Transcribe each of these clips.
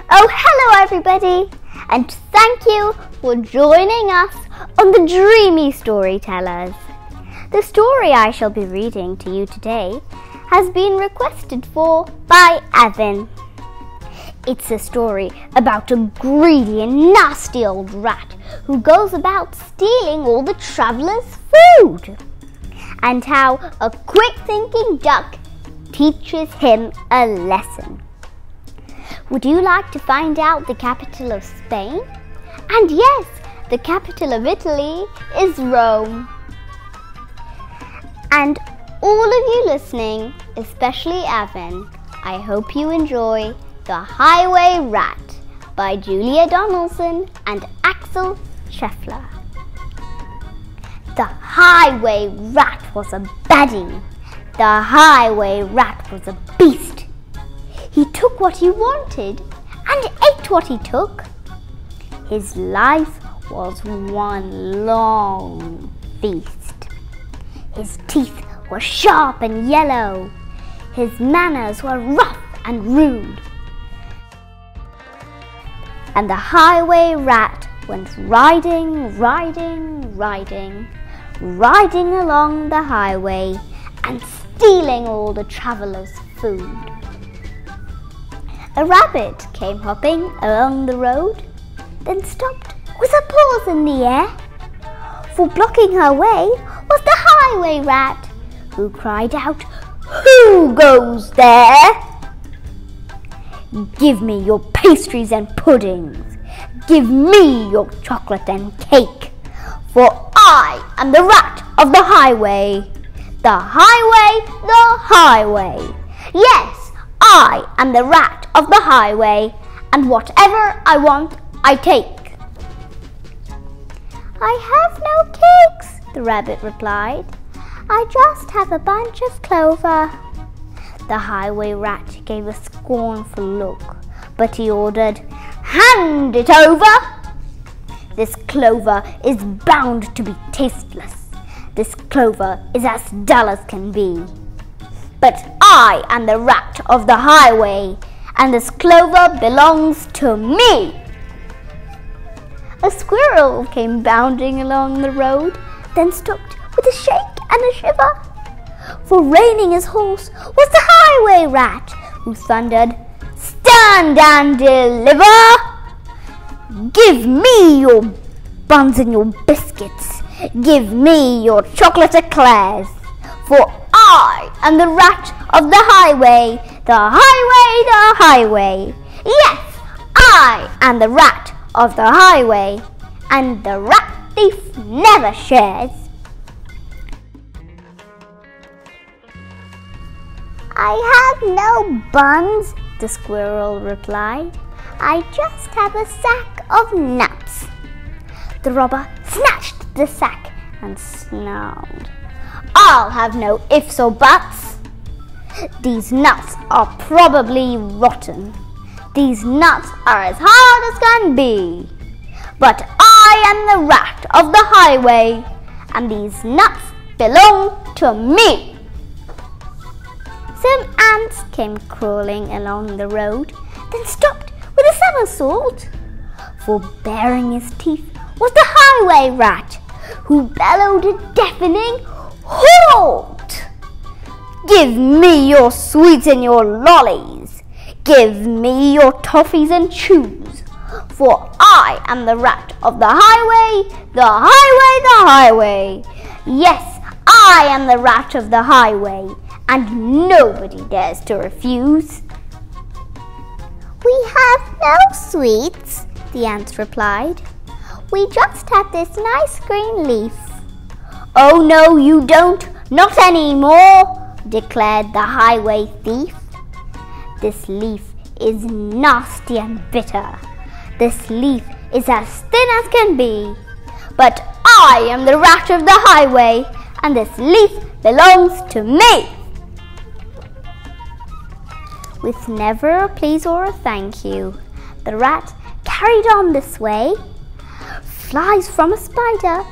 Oh, hello everybody, and thank you for joining us on the Dreamy Storytellers. The story I shall be reading to you today has been requested for by Evan. It's a story about a greedy and nasty old rat who goes about stealing all the travellers' food, and how a quick-thinking duck teaches him a lesson. Would you like to find out the capital of Spain? And yes, the capital of Italy is Rome. And all of you listening, especially Evan, I hope you enjoy The Highway Rat by Julia Donaldson and Axel Scheffler. The highway rat was a baddie. The highway rat was a beast. He took what he wanted and ate what he took. His life was one long feast. His teeth were sharp and yellow. His manners were rough and rude. And the highway rat went riding along the highway and stealing all the travellers' food. A rabbit came hopping along the road, then stopped with a paws in the air. For blocking her way was the highway rat, who cried out, "Who goes there? Give me your pastries and puddings. Give me your chocolate and cake. For I am the rat of the highway. The highway, the highway. Yes, I am the rat of the highway, and whatever I want, I take." "I have no cakes," the rabbit replied. "I just have a bunch of clover." The highway rat gave a scornful look, but he ordered, "Hand it over! This clover is bound to be tasteless. This clover is as dull as can be. But I am the rat of the highway, and this clover belongs to me." A squirrel came bounding along the road, then stopped with a shake and a shiver. For reining his horse was the highway rat, who thundered, "Stand and deliver! Give me your buns and your biscuits. Give me your chocolate eclairs. For I am the rat of the highway, the highway, the highway. Yes, I am the rat of the highway, and the rat thief never shares." "I have no buns," the squirrel replied. "I just have a sack of nuts." The robber snatched the sack and snarled, "I'll have no ifs or buts. These nuts are probably rotten. These nuts are as hard as can be. But I am the rat of the highway, and these nuts belong to me." Some ants came crawling along the road, then stopped with a somersault. For baring his teeth was the highway rat, who bellowed a deafening halt. "Give me your sweets and your lollies. Give me your toffees and chews. For I am the rat of the highway, the highway, the highway. Yes, I am the rat of the highway, and nobody dares to refuse." "We have no sweets," the ants replied. "We just have this nice green leaf." "Oh no, you don't, not anymore," declared the highway thief. "This leaf is nasty and bitter. This leaf is as thin as can be. But I am the rat of the highway, and this leaf belongs to me." With never a please or a thank you, the rat carried on this way. Flies from a spider,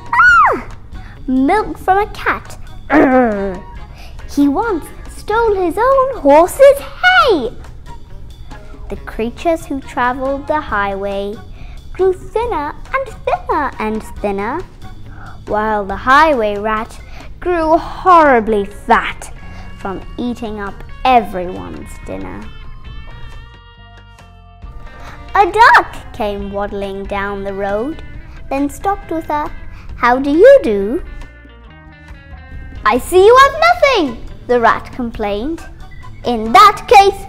milk from a cat. He once stole his own horse's hay. The creatures who travelled the highway grew thinner and thinner and thinner, while the highway rat grew horribly fat from eating up everyone's dinner. A duck came waddling down the road, then stopped with a "How do you do?" "I see you have nothing," the rat complained. "In that case,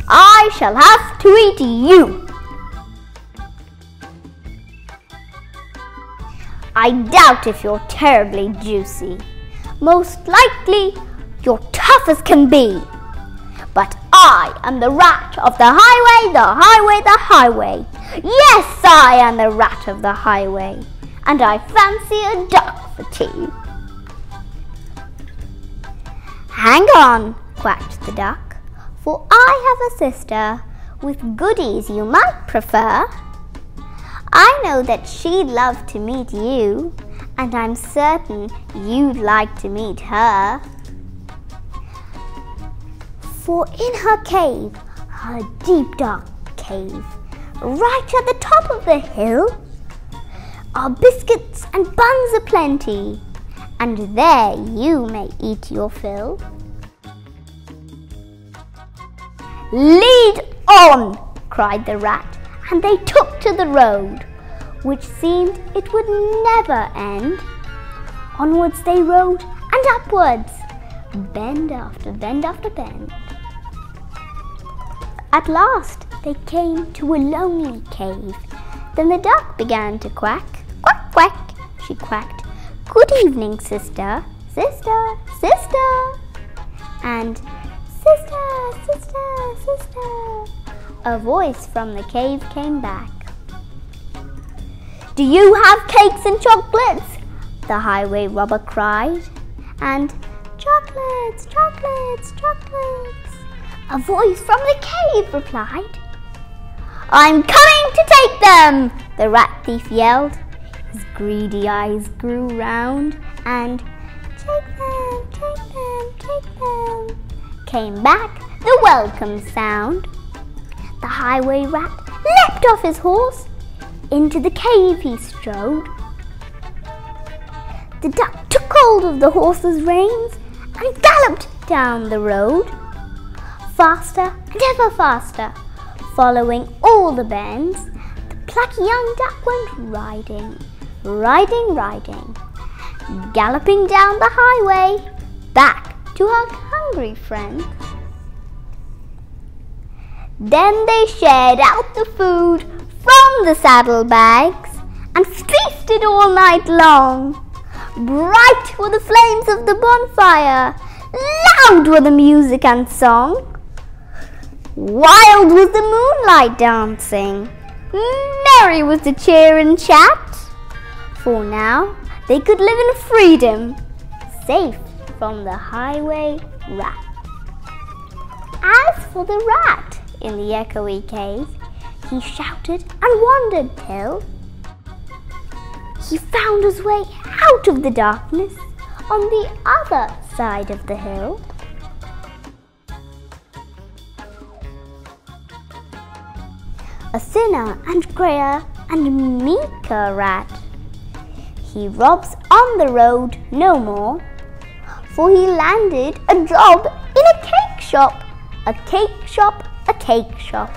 I shall have to eat you." "I doubt if you're terribly juicy. Most likely, you're tough as can be. But I am the rat of the highway, the highway, the highway. Yes, I am the rat of the highway, and I fancy a duck for tea." "Hang on," quacked the duck, "for I have a sister with goodies you might prefer. I know that she'd love to meet you, and I'm certain you'd like to meet her. For in her cave, her deep dark cave, right at the top of the hill, are biscuits and buns aplenty, and there you may eat your fill." "Lead on!" cried the rat, and they took to the road, which seemed it would never end. Onwards they rode, and upwards, bend after bend after bend. At last they came to a lonely cave. Then the duck began to quack. "Quack, quack," she quacked. "Good evening, sister, sister, sister." And "Sister, sister, sister," a voice from the cave came back. "Do you have cakes and chocolates?" the highway robber cried. And "Chocolates, chocolates, chocolates," a voice from the cave replied. "I'm coming to take them," the rat thief yelled. His greedy eyes grew round, and "Take them, take them, take them," came back the welcome sound. The highway rat leapt off his horse. Into the cave he strode. The duck took hold of the horse's reins and galloped down the road, faster and ever faster, following all the bends. The plucky young duck went riding, riding, riding, galloping down the highway, back to her hungry friend. Then they shared out the food from the saddlebags and feasted all night long. Bright were the flames of the bonfire, loud were the music and song. Wild was the moonlight dancing, merry was the cheer and chat. For now they could live in freedom, safe from the highway rat. As for the rat in the echoey cave, he shouted and wandered till he found his way out of the darkness on the other side of the hill. A thinner and greyer and meeker rat. He robs on the road no more, for he landed a job in a cake shop, a cake shop, a cake shop.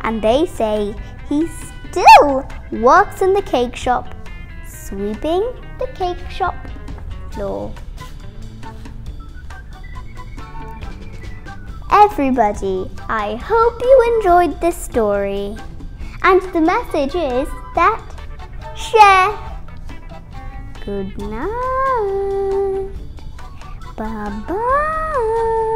And they say he still works in the cake shop, sweeping the cake shop floor. Everybody, I hope you enjoyed this story. And the message is that share. Good night. Bye-bye.